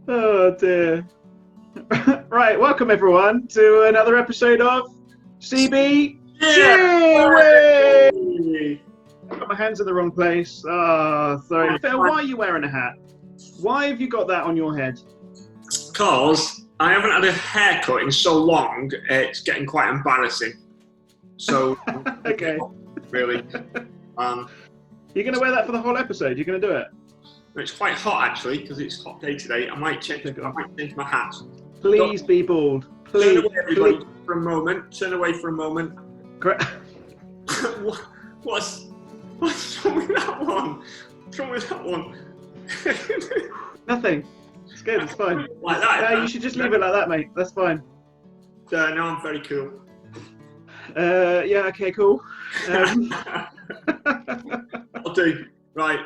Oh dear. Right, welcome everyone to another episode of CB. Yeah. I've got my hands in the wrong place. Oh, sorry. Phil, why are you wearing a hat? Why have you got that on your head? Because I haven't had a haircut in so long, it's getting quite embarrassing. So, Okay. Really. You're going to wear that for the whole episode? You're going to do it? It's quite hot actually, because it's a hot day today. I might change my hat. Please be bald. Please. Turn away, everybody, for a moment. Turn away for a moment. What's wrong with that one? What's wrong with that one? Nothing. It's good. It's fine. Like that. You should just leave it like that, mate. That's fine. No, I'm very cool. Yeah. Okay. Cool. I'll do. Right.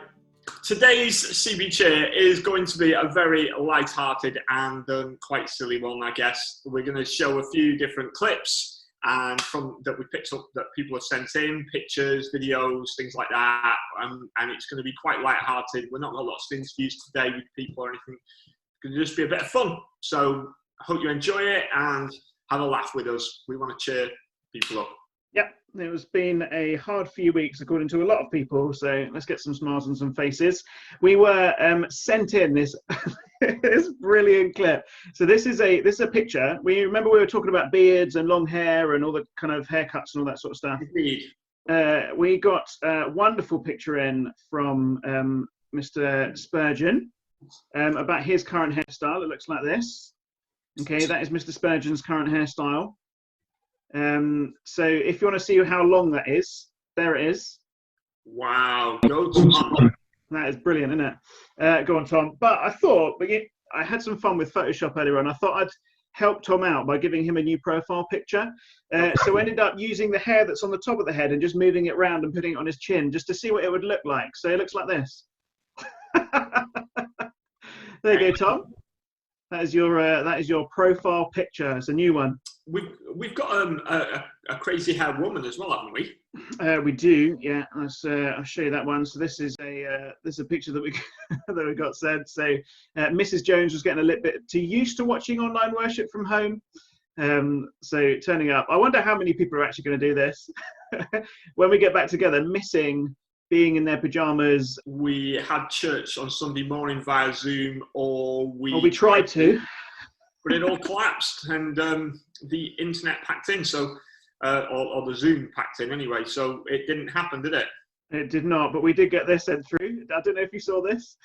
Today's CB Chair is going to be a very light-hearted and quite silly one, I guess. We're going to show a few different clips and that we picked up that people have sent in, pictures, videos, things like that. And it's going to be quite light-hearted. We're not got lots of interviews today with people or anything. It's going to just be a bit of fun. So I hope you enjoy it and have a laugh with us. We want to cheer people up. Yep, it has been a hard few weeks, according to a lot of people. So let's get some smiles and some faces. We were sent in this this brilliant clip. So this is a picture. We remember we were talking about beards and long hair and all the kind of haircuts and all that sort of stuff. Indeed. We got a wonderful picture in from Mr. Spurgeon about his current hairstyle. It looks like this. Okay, that is Mr. Spurgeon's current hairstyle. So if you want to see how long that is, there it is. Wow, go Tom. That is brilliant, isn't it? Go on, Tom. But I thought, I had some fun with Photoshop earlier on. I thought I'd help Tom out by giving him a new profile picture. So I ended up using the hair that's on the top of the head and just moving it around and putting it on his chin just to see what it would look like. So it looks like this. There you go, Tom. That is your profile picture. It's a new one. We've got a crazy haired woman as well, haven't we? We do, yeah. I'll show you that one. So this is a picture that we that we got sent. So Mrs. Jones was getting a little bit too used to watching online worship from home. So turning up. I wonder how many people are actually going to do this when we get back together, missing being in their pajamas. We had church on Sunday morning via Zoom, or we tried to. But it all collapsed and the internet packed in, so or the Zoom packed in anyway, so it didn't happen, did it? It did not, but we did get this sent through. I don't know if you saw this.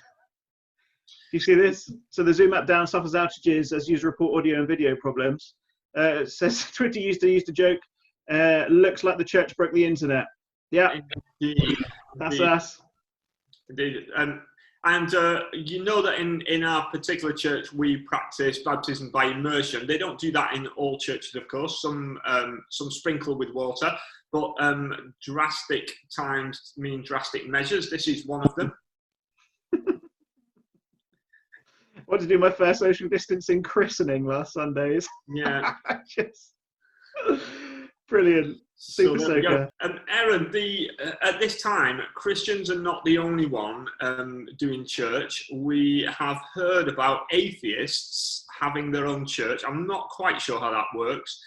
Do you see this? So the Zoom app down suffers outages as users report audio and video problems. It says Twitter used to use the joke, looks like the church broke the internet. Yeah, indeed. That's us. Indeed. And you know that in our particular church we practice baptism by immersion. They don't do that in all churches, of course. Some sprinkle with water, but drastic times mean drastic measures. This is one of them. I wanted to do my first social distancing christening last Sundays. Yeah. Just brilliant. Super soaker. Aaron, at this time, Christians are not the only one doing church. We have heard about atheists having their own church. I'm not quite sure how that works.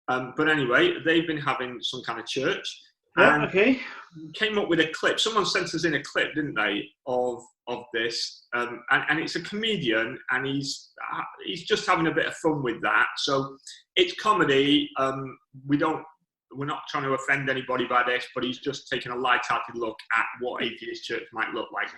But anyway, they've been having some kind of church. Yeah, okay. Came up with a clip. Someone sent us in a clip, didn't they, of this? And it's a comedian, and he's just having a bit of fun with that. So it's comedy. We're not trying to offend anybody by this, but he's just taking a light-hearted look at what atheist church might look like.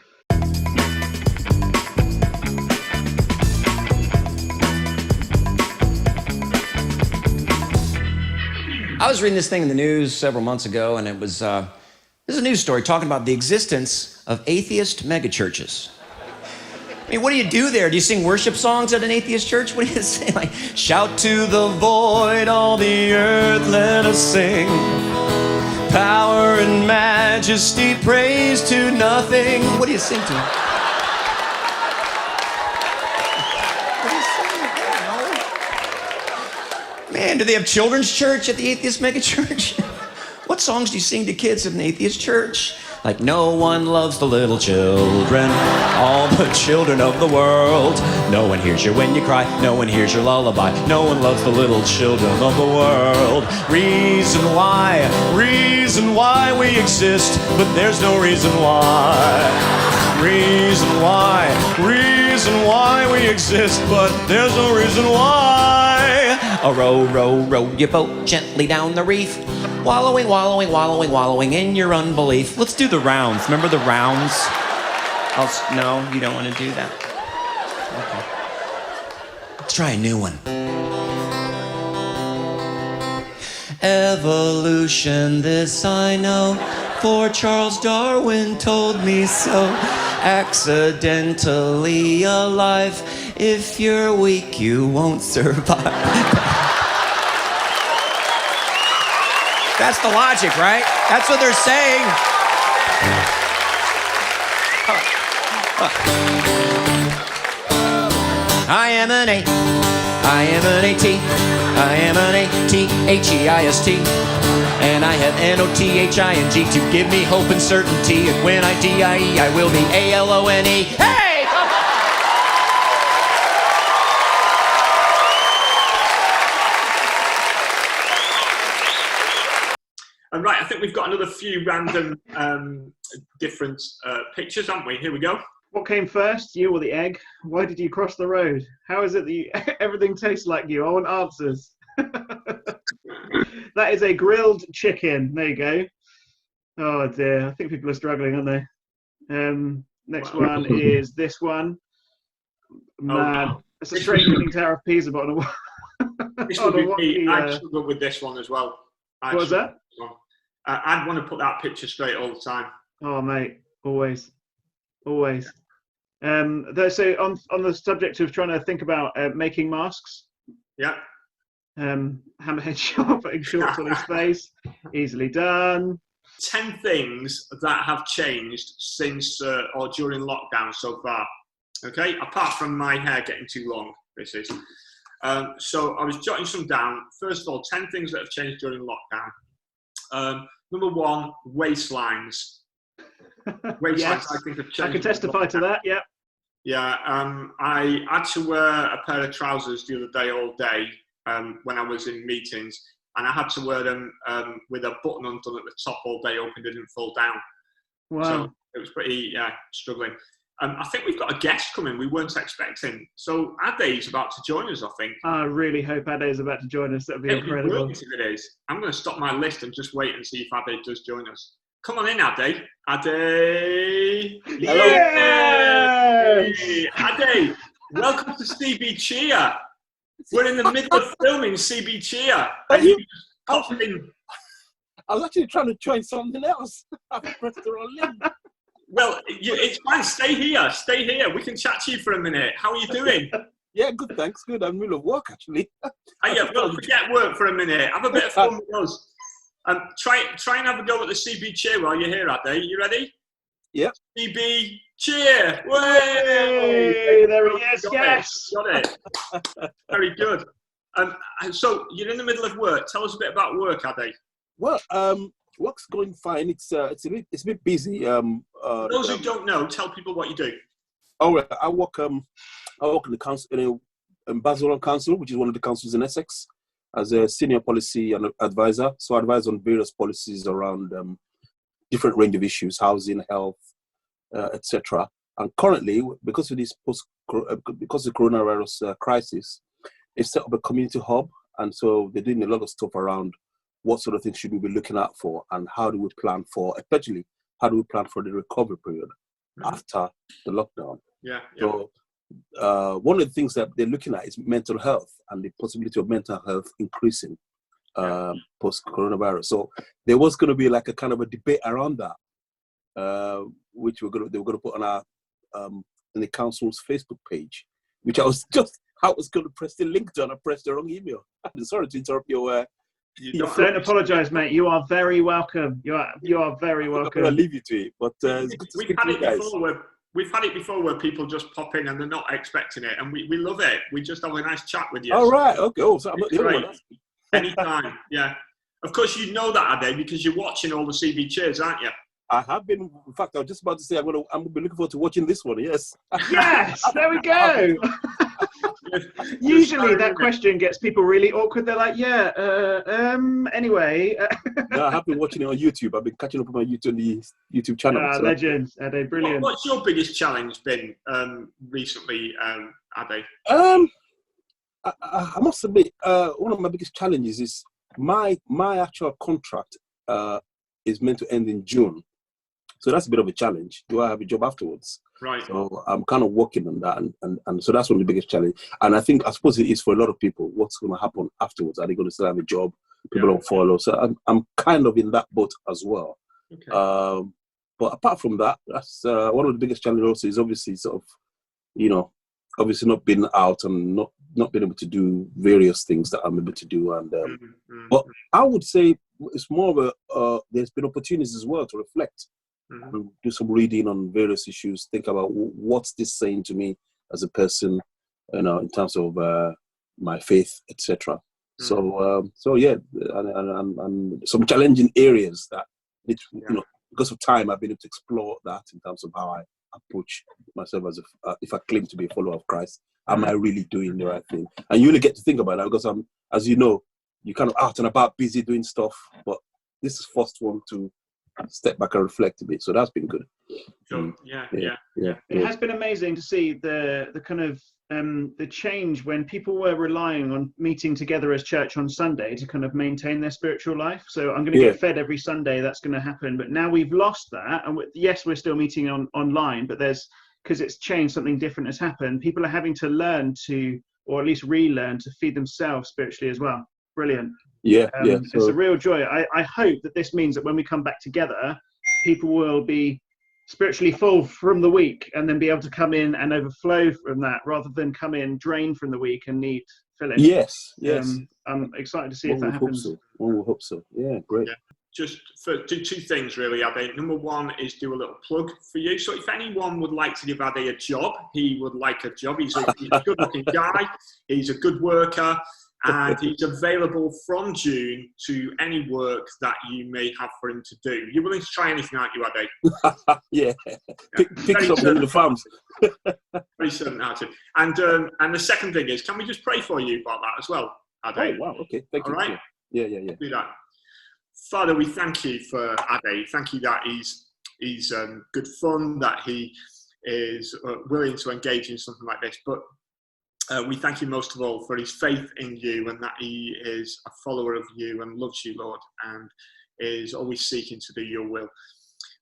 I was reading this thing in the news several months ago, and it was there's a news story talking about the existence of atheist megachurches. I mean, what do you do there? Do you sing worship songs at an atheist church? What do you say? Like, shout to the void, all the earth, let us sing. Power and majesty, praise to nothing. What do you sing to? What do you sing? I don't know. Man, do they have children's church at the atheist megachurch? What songs do you sing to kids at an atheist church? Like, no one loves the little children, all the children of the world. No one hears you when you cry, no one hears your lullaby. No one loves the little children of the world. Reason why we exist, but there's no reason why. Reason why we exist, but there's no reason why. A row, row, row your boat gently down the reef. Wallowing, wallowing, wallowing, wallowing in your unbelief. Let's do the rounds. Remember the rounds? No, you don't want to do that. Okay. Let's try a new one. Evolution, this I know, for Charles Darwin told me so. Accidentally alive, if you're weak, you won't survive. That's the logic, right? That's what they're saying. I am an A, I am an A-T, I am an A-T-H-E-I-S-T, and I have N-O-T-H-I-N-G to give me hope and certainty, and when I D-I-E, I will be A-L-O-N-E. Hey! And right, I think we've got another few random different pictures, haven't we? Here we go. What came first, you or the egg? Why did you cross the road? How is it that everything tastes like you? I want answers. That is a grilled chicken. There you go. Oh dear, I think people are struggling, aren't they? Next one is this one. Man, Oh, it's a strange looking Tower of Pisa, but on a this would be me. I struggle with this one as well. What was that? I'd want to put that picture straight all the time. Oh mate, always. So on the subject of trying to think about making masks. Yeah. Hammerhead shot, putting shorts on his face. Easily done. 10 things that have changed since or during lockdown so far. Okay, apart from my hair getting too long, this is. So I was jotting some down. First of all, 10 things that have changed during lockdown. Number one, waistlines. Waistlines, Yes, I think have changed. I can testify to that. Yeah. Yeah, I had to wear a pair of trousers the other day all day when I was in meetings, and I had to wear them with a button undone at the top all day, hoping they didn't fall down. Wow. So it was pretty struggling. I think we've got a guest coming we weren't expecting. So Ade's about to join us, I think. I really hope Ade is about to join us. That'd be It'd incredible. be brilliant if it is. I'm going to stop my list and just wait and see if Ade does join us. Come on in, Ade. Ade. Yes! Yay! Ade, welcome to CB Cheer. We're in the middle of filming CB Cheer. And you just popped in. I was actually trying to join something else. I pressed the wrong link. Well, it's fine. Stay here. Stay here. We can chat to you for a minute. How are you doing? Yeah, good, thanks. Good. I'm in the middle of work, actually. Yeah, well, forget work for a minute. Have a bit of fun with us. Try and have a go at the CB cheer while you're here, Ade. You ready? Yep. CB cheer! Hey, there he is. Yes. Got it. Very good. So you're in the middle of work. Tell us a bit about work, Ade. Well, work's going fine. It's a bit busy. For those who don't know, tell people what you do. Oh, I work in the council, in Basel Council, which is one of the councils in Essex, as a senior policy and advisor. So I advise on various policies around different range of issues, housing, health, etc. And currently, because of this because of the coronavirus crisis, they've set up a community hub, and so they're doing a lot of stuff around what sort of things should we be looking out for, and how do we plan for, especially how do we plan for the recovery period after the lockdown. Yeah. So one of the things that they're looking at is mental health and the possibility of mental health increasing post-coronavirus. So there was going to be like a kind of a debate around that, which they were going to put on our in the council's Facebook page, which I was going to press the link to, and I pressed the wrong email. Sorry to interrupt your. Don't apologise, mate. You are very welcome. You are very welcome. I'll leave you to it, but it's good to speak to you guys. We've had it before where people just pop in and they're not expecting it, and we love it. We just have a nice chat with you. All right, okay. Oh, so I'm not the only one. Anytime, yeah. Of course, you know that, Ade, because you're watching all the CB cheers, aren't you? I have been. In fact, I was just about to say I'm gonna be looking forward to watching this one. Yes. Yes, there we go. Usually that question gets people really awkward. They're like, anyway. No, I have been watching it on YouTube. I've been catching up on my YouTube channel. So. Legends, Ade, brilliant. What's your biggest challenge been recently, Ade? I must admit, one of my biggest challenges is my actual contract is meant to end in June. So that's a bit of a challenge. Do I have a job afterwards? Right. So I'm kind of working on that. And so that's one of the biggest challenge. And I suppose it is for a lot of people. What's going to happen afterwards? Are they going to still have a job? People don't follow. So I'm kind of in that boat as well. Okay. But apart from that, that's one of the biggest challenges also is obviously sort of, obviously not being out and not being able to do various things that I'm able to do. And but I would say it's more of there's been opportunities as well to reflect. And do some reading on various issues, think about what's this saying to me as a person, in terms of my faith, etc. So yeah, and some challenging areas that because of time I've been able to explore that in terms of how I approach myself as if I claim to be a follower of Christ. Am I really doing the right thing? And you only get to think about that because as you know, you're kind of out and about, busy doing stuff, but this is first one to step back and reflect a bit, so that's been good. Sure. Yeah. It has been amazing to see the kind of the change when people were relying on meeting together as church on Sunday to kind of maintain their spiritual life. So I'm going to get fed every Sunday, that's going to happen. But now we've lost that, and yes, we're still meeting online, but because it's changed, something different has happened. People are having to learn to, or at least relearn to feed themselves spiritually as well. Brilliant. It's a real joy. I hope that this means that when we come back together, people will be spiritually full from the week and then be able to come in and overflow from that rather than come in drained from the week and need filling. Yes. I'm excited to see if that happens. One will hope so. Yeah, great. Yeah. Just for two things really, Ade. Number one is do a little plug for you. So if anyone would like to give Ade a job, he would like a job. He's a good looking guy. He's a good worker. And he's available from June to any work that you may have for him to do. You're willing to try anything, aren't you, Ade? Yeah. Pick something in the farms. Very certain how to. And the second thing is, can we just pray for you about that as well, Ade? Oh, wow. Okay. Thank you. All right? Yeah. Do that. Father, we thank you for Ade. Thank you that he's good fun, that he is willing to engage in something like this. But we thank you most of all for his faith in you and that he is a follower of you and loves you, Lord, and is always seeking to do your will.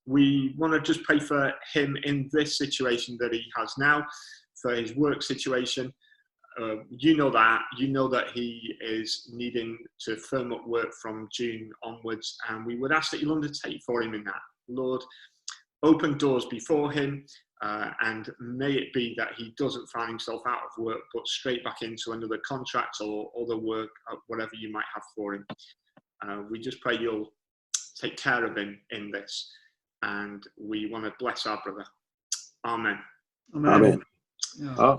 We want to just pray for him in this situation that he has now, for his work situation. You know that he is needing to firm up work from June onwards, and we would ask that you'll undertake for him in that. Lord, open doors before him. And may it be that he doesn't find himself out of work, but straight back into another contract or other work, whatever you might have for him. We just pray you'll take care of him in this. And we want to bless our brother. Amen. Amen. Yeah.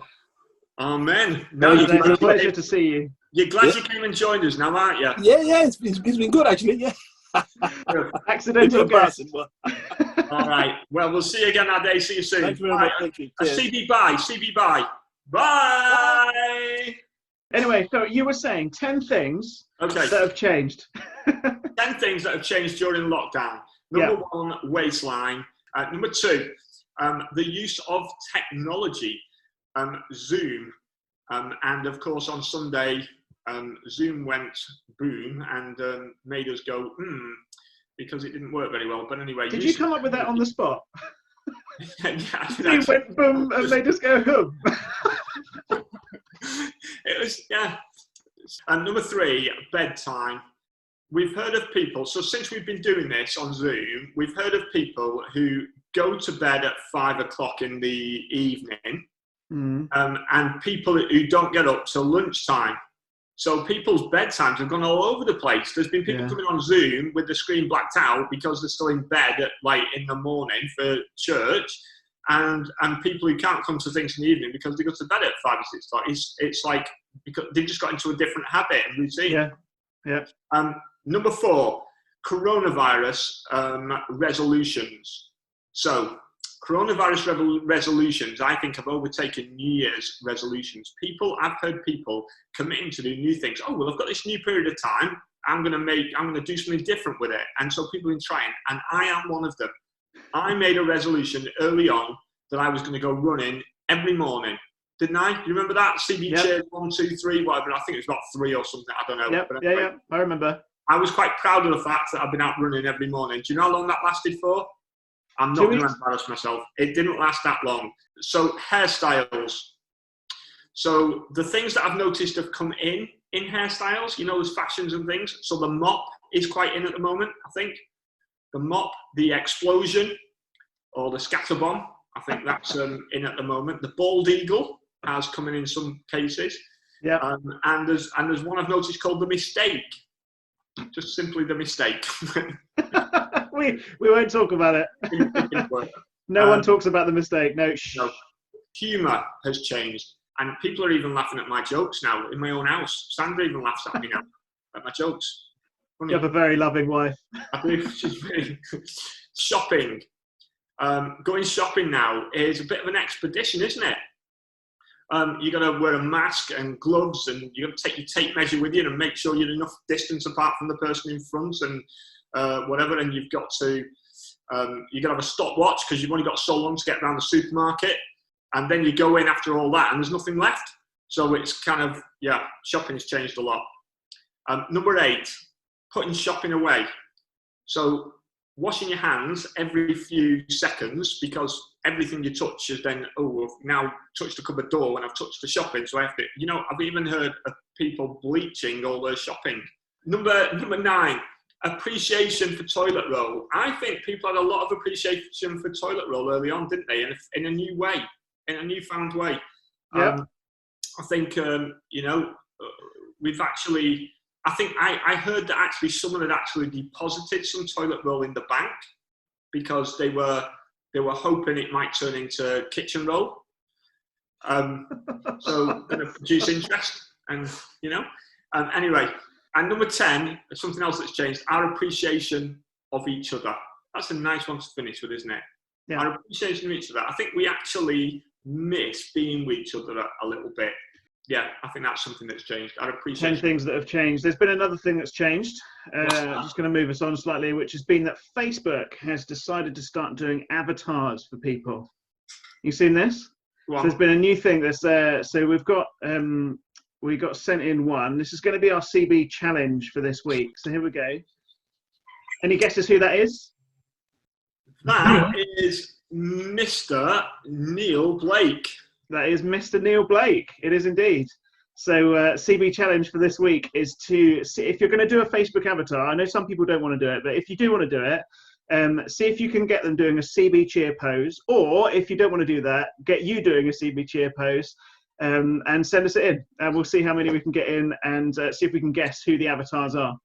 Amen. It's a pleasure to see you. You're glad you came and joined us now, aren't you? Yeah. It's been good, actually. Yeah. Accidental guess. All right. Well, we'll see you again, Ade. See you soon. Thank you very much. Thank you. CB bye. Bye. Anyway, so you were saying 10 things that have changed. 10 things that have changed during lockdown. Number one, waistline. Number two, the use of technology, Zoom. And of course, on Sunday, Zoom went boom and made us go, because it didn't work very well. But anyway. Did you come up with that on the spot? Yeah, Zoom went boom and made us go boom. It was, yeah. And number three, bedtime. We've heard of people, so since we've been doing this on Zoom, we've heard of people who go to bed at 5 o'clock in the evening, and people who don't get up till lunchtime. So people's bedtimes have gone all over the place. There's been people coming on Zoom with the screen blacked out because they're still in bed at, like, in the morning for church, and people who can't come to things in the evening because they go to bed at 5 or 6 o'clock. It's like because they've just got into a different habit and routine. Yeah. Number 4, coronavirus resolutions. So, coronavirus resolutions, I think, have overtaken New Year's resolutions. I've heard people committing to do new things. Oh, well, I've got this new period of time. I'm going to do something different with it. And so people have been trying, and I am one of them. I made a resolution early on that I was going to go running every morning. Didn't I? You remember that? CB Cheers 1, 2, 3, whatever. I think it was about 3 or something. I don't know. Yep. But anyway, Yeah, I remember. I was quite proud of the fact that I've been out running every morning. Do you know how long that lasted for? I'm not going to embarrass myself. It didn't last that long. So hairstyles. So the things that I've noticed have come in hairstyles, you know, there's fashions and things. So the mop is quite in at the moment, I think. The mop, the explosion, or the scatterbomb, I think that's in at the moment. The bald eagle has come in some cases. Yeah. And there's one I've noticed called the mistake. Just simply the mistake. we won't talk about it. No one talks about the mistake. No. No. Humour has changed, and people are even laughing at my jokes now in my own house. Sandra even laughs at me now at my jokes. Funny. You have a very loving wife. I do. She's very shopping. Going shopping now is a bit of an expedition, isn't it? You got to wear a mask and gloves, and you got to take your tape measure with you and make sure you're enough distance apart from the person in front, and whatever. And you've got to have a stopwatch because you've only got so long to get around the supermarket, and then you go in after all that, and there's nothing left. So it's kind of shopping's changed a lot. Number 8, putting shopping away. So washing your hands every few seconds, because everything you touch is then, I've now touched the cupboard door when I've touched the shopping, so I have to, I've even heard of people bleaching all their shopping. Number 9, appreciation for toilet roll. I think people had a lot of appreciation for toilet roll early on, didn't they? In a new way, in a newfound way. Yep. I think, we've actually, I heard that actually someone had actually deposited some toilet roll in the bank because they were hoping it might turn into kitchen roll. So going to produce interest, and anyway. And number 10, something else that's changed: our appreciation of each other. That's a nice one to finish with, isn't it? Yeah. Our appreciation of each other. I think we actually miss being with each other a little bit. Yeah, I think that's something that's changed. Our appreciation. 10 things that have changed. There's been another thing that's changed. I'm just going to move us on slightly, which has been that Facebook has decided to start doing avatars for people. You seen this? So there's been a new thing that's so we got sent in one. This is going to be our CB challenge for this week. So here we go. Any guesses who that is? That is Mr. Neil Blake. That is Mr. Neil Blake. It is indeed. So CB challenge for this week is to see if you're going to do a Facebook avatar. I know some people don't want to do it, but if you do want to do it, see if you can get them doing a CB cheer pose, or if you don't want to do that, get you doing a CB cheer pose, and send us it in. And we'll see how many we can get in, and see if we can guess who the avatars are.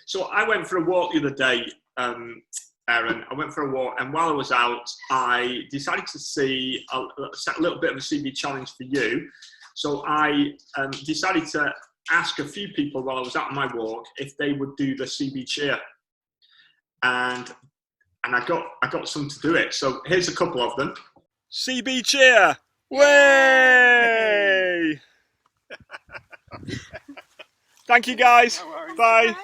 So I went for a walk the other day, Aaron. I went for a walk, and while I was out, I decided to set a little bit of a CB challenge for you. So I decided to ask a few people while I was out on my walk if they would do the CB cheer, and I got some to do it. So here's a couple of them. CB cheer, way! Thank you, guys. Bye.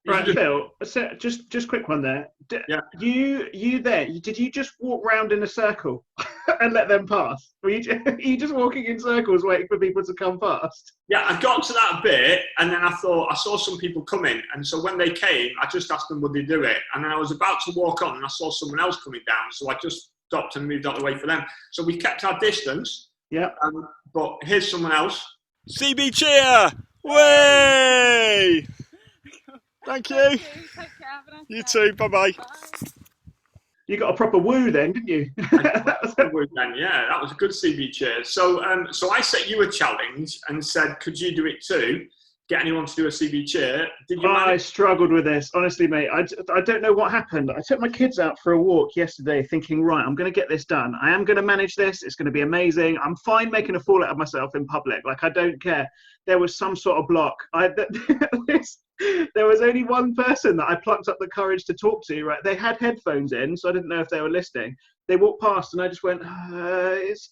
Right, Phil. So just quick one there. You there? Did you just walk round in a circle and let them pass? Were you just walking in circles waiting for people to come past? Yeah, I got to that bit, and then I thought I saw some people coming, and so when they came, I just asked them would they do it, and then I was about to walk on, and I saw someone else coming down, so I just stopped and moved out of the way for them. So we kept our distance. Yeah. But here's someone else. CB cheer, way! Thank you. Take care. You too. Bye-bye. You got a proper woo then, didn't you? That was a good CB cheer. So I set you a challenge and said, could you do it too? get anyone to do a CB cheer. Did you I manage? struggled with this, honestly, mate. I don't know what happened. I took my kids out for a walk yesterday thinking, right, I'm going to get this done. I am going to manage this. It's going to be amazing. I'm fine making a fool out of myself in public. Like, I don't care. There was some sort of block. There was only one person that I plucked up the courage to talk to, right? They had headphones in, so I didn't know if they were listening. They walked past and I just went,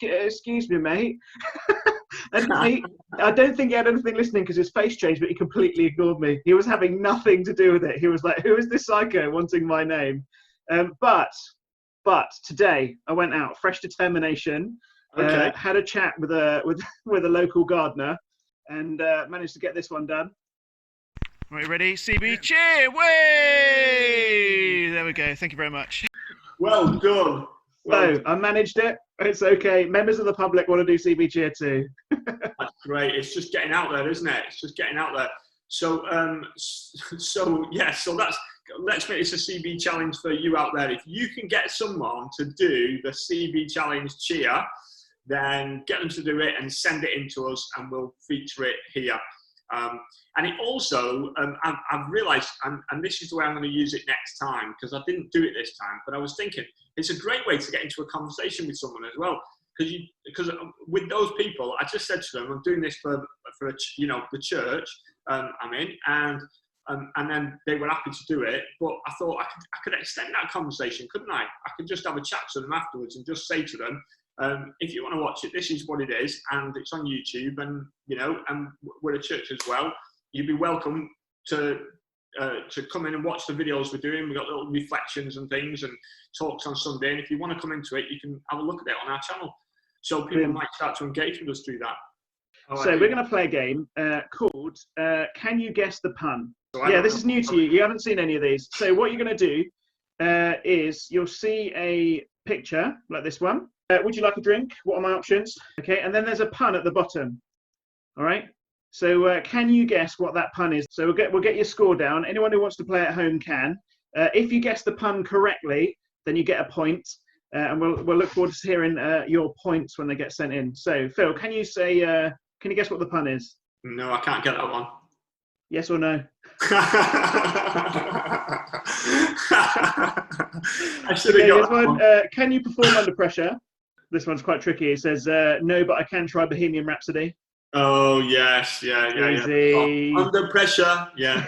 excuse me, mate. And I don't think he had anything listening because his face changed, but he completely ignored me. He was having nothing to do with it. He was like, who is this psycho wanting my name? But today I went out, fresh determination, had a chat with a local gardener and managed to get this one done. Right, ready? CB cheer! Way! There we go. Thank you very much. Well done. So I managed it. It's okay. Members of the public want to do CB cheer too. That's great. It's just getting out there, isn't it? It's just getting out there. So let's make this a CB challenge for you out there. If you can get someone to do the CB challenge cheer, then get them to do it and send it in to us, and we'll feature it here. And it also, I've realised, and this is the way I'm going to use it next time, because I didn't do it this time, but I was thinking it's a great way to get into a conversation with someone as well. Because with those people, I just said to them, I'm doing this for the church I'm in, and then they were happy to do it. But I thought I could extend that conversation, couldn't I? I could just have a chat to them afterwards and just say to them, if you want to watch it, this is what it is, and it's on YouTube, and and we're a church as well. You'd be welcome to come in and watch the videos we're doing. We've got little reflections and things and talks on Sunday, and if you want to come into it, you can have a look at it on our channel. So people might start to engage with us through that. So we're going to play a game called Can You Guess the Pun? This is new to you. You haven't seen any of these. So what you're going to do is you'll see a picture like this one. Would you like a drink? What are my options? Okay, and then there's a pun at the bottom. All right. So can you guess what that pun is? So we'll get your score down. Anyone who wants to play at home can. If you guess the pun correctly, then you get a point. And we'll look forward to hearing your points when they get sent in. So Phil, can you guess what the pun is? No, I can't get that one. Yes or no? I should have got that one. Can you perform under pressure? This one's quite tricky. It says, no, but I can try Bohemian Rhapsody. Oh, yes. Yeah. Oh, under pressure, yeah.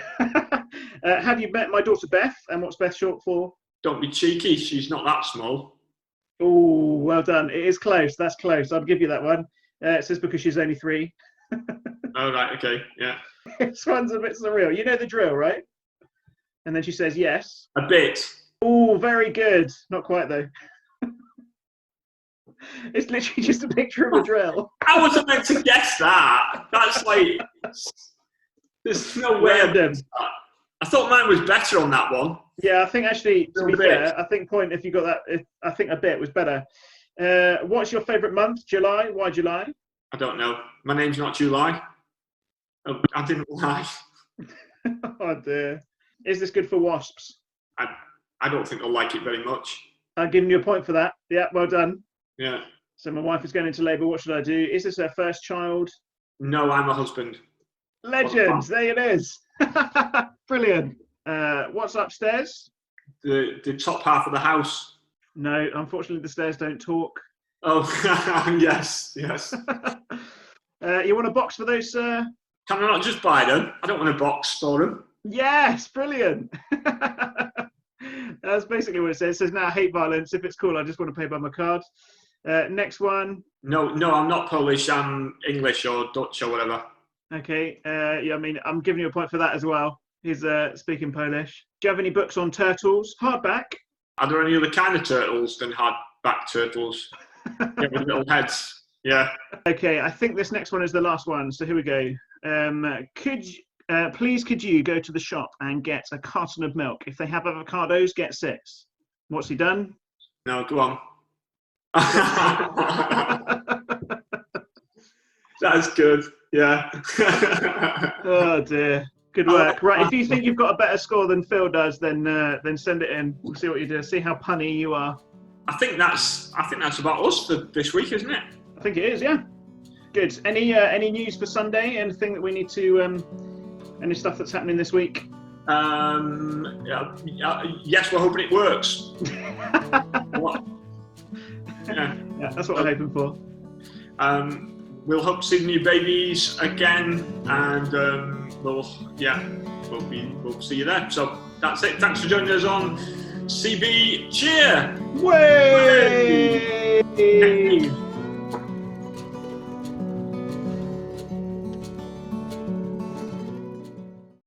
Have you met my daughter Beth? And what's Beth short for? Don't be cheeky. She's not that small. Oh, well done. It is close. That's close. I'll give you that one. It says because she's only 3. Oh, right. Okay. Yeah. This one's a bit surreal. You know the drill, right? And then she says yes. A bit. Oh, very good. Not quite, though. It's literally just a picture of a drill. I wasn't meant to guess that. That's like... There's no way. I thought mine was better on that one. Yeah, I think actually, to be fair, I think point if you got that, I think a bit was better. What's your favourite month? July? Why July? I don't know. My name's not July. I didn't lie. Oh dear. Is this good for wasps? I don't think they'll like it very much. I'm giving you a point for that. Yeah, well done. Yeah. So my wife is going into labour. What should I do? Is this her first child? No, I'm a husband. Legend. There it is. Brilliant. What's upstairs? The top half of the house. No, unfortunately the stairs don't talk. Oh, yes. You want a box for those, sir? Can I not just buy them? I don't want a box for them. Yes, brilliant. That's basically what it says. It says, now I hate violence. If it's cool, I just want to pay by my card. Next one. No, I'm not Polish. I'm English or Dutch or whatever. Okay. Yeah, I mean, I'm giving you a point for that as well. He's speaking Polish. Do you have any books on turtles? Hardback? Are there any other kind of turtles than hardback turtles? Yeah, with little heads. Yeah. Okay, I think this next one is the last one. So here we go. Please could you go to the shop and get a carton of milk? If they have avocados, get 6. What's he done? No, go on. That's good. Yeah. Oh dear. Good work. Right, if you think you've got a better score than Phil does, then send it in. We'll see what you do. See how punny you are. I think that's about us for this week, isn't it? I think it is. Yeah. Good. Any news for Sunday? Anything that we need to Any stuff that's happening this week? Yes, we're hoping it works. Yeah, that's what we're hoping for. We'll hope to see the new babies again, and we'll see you there. So that's it. Thanks for joining us on CB Cheer. Way!